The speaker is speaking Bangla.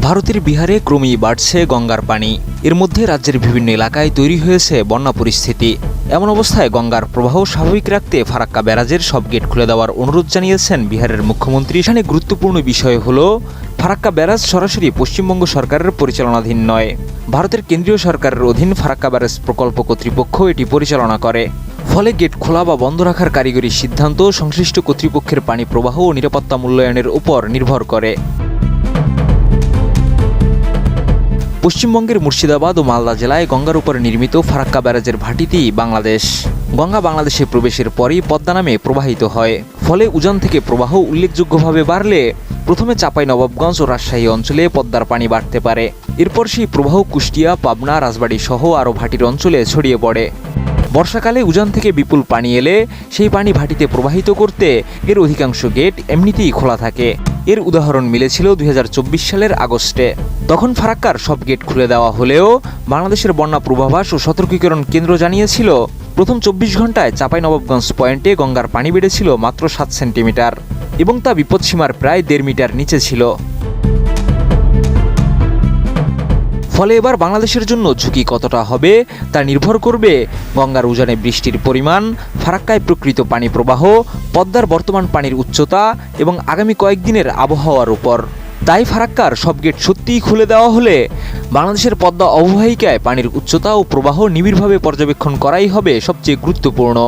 ভারতের বিহারে ক্রমেই বাড়ছে গঙ্গার পানি। এর মধ্যে রাজ্যের বিভিন্ন এলাকায় তৈরি হয়েছে বন্যা পরিস্থিতি। এমন অবস্থায় গঙ্গার প্রবাহ স্বাভাবিক রাখতে ফারাক্কা ব্যারাজের সব গেট খুলে দেওয়ার অনুরোধ জানিয়েছেন বিহারের মুখ্যমন্ত্রী। এখানে গুরুত্বপূর্ণ বিষয় হলো ফারাক্কা ব্যারাজ সরাসরি পশ্চিমবঙ্গ সরকারের পরিচালনাধীন নয়। ভারতের কেন্দ্রীয় সরকারের অধীন ফারাক্কা ব্যারাজ প্রকল্প কর্তৃপক্ষ এটি পরিচালনা করে। ফলে গেট খোলা বা বন্ধ রাখার কারিগরি সিদ্ধান্ত সংশ্লিষ্ট কর্তৃপক্ষের পানি প্রবাহ ও নিরাপত্তা মূল্যায়নের উপর নির্ভর করে। পশ্চিমবঙ্গের মুর্শিদাবাদ ও মালদা জেলায় গঙ্গার উপর নির্মিত ফারাক্কা ব্যারাজের ভাটিতেই বাংলাদেশ। গঙ্গা বাংলাদেশে প্রবেশের পরই পদ্মা নামে প্রবাহিত হয়। ফলে উজান থেকে প্রবাহ উল্লেখযোগ্যভাবে বাড়লে প্রথমে চাঁপাইনবাবগঞ্জ ও রাজশাহী অঞ্চলে পদ্মার পানি বাড়তে পারে। এরপর সেই প্রবাহ কুষ্টিয়া, পাবনা, রাজবাড়ী সহ আরও ভাটির অঞ্চলে ছড়িয়ে পড়ে। বর্ষাকালে উজান থেকে বিপুল পানি এলে সেই পানি ভাটিতে প্রবাহিত করতে এর অধিকাংশ গেট এমনিতেই খোলা থাকে। এর উদাহরণ মিলেছিল 2024 সালের আগস্টে। তখন ফারাক্কার সব গেট খুলে দেওয়া হলেও বাংলাদেশের বন্যা পূর্বাভাস ও সতর্কীকরণ কেন্দ্র জানিয়েছিল প্রথম 24 ঘন্টায় চাঁপাইনবাবগঞ্জ পয়েন্টে গঙ্গার পানি বেড়েছিল মাত্র 7 সেন্টিমিটার এবং তা বিপদসীমার প্রায় 1.5 মিটার নিচে ছিল। ফলে এবার বাংলাদেশের জন্য ঝুঁকি কতটা হবে তা নির্ভর করবে গঙ্গার উজানে বৃষ্টির পরিমাণ, ফারাক্কায় প্রকৃত পানি প্রবাহ, পদ্মার বর্তমান পানির উচ্চতা এবং আগামী কয়েকদিনের আবহাওয়ার উপর। তাই ফারাক্কার সব গেট সত্যিই খুলে দেওয়া হলে বাংলাদেশের পদ্মা অববাহিকায় পানির উচ্চতা ও প্রবাহ নিবিড়ভাবে পর্যবেক্ষণ করাই হবে সবচেয়ে গুরুত্বপূর্ণ।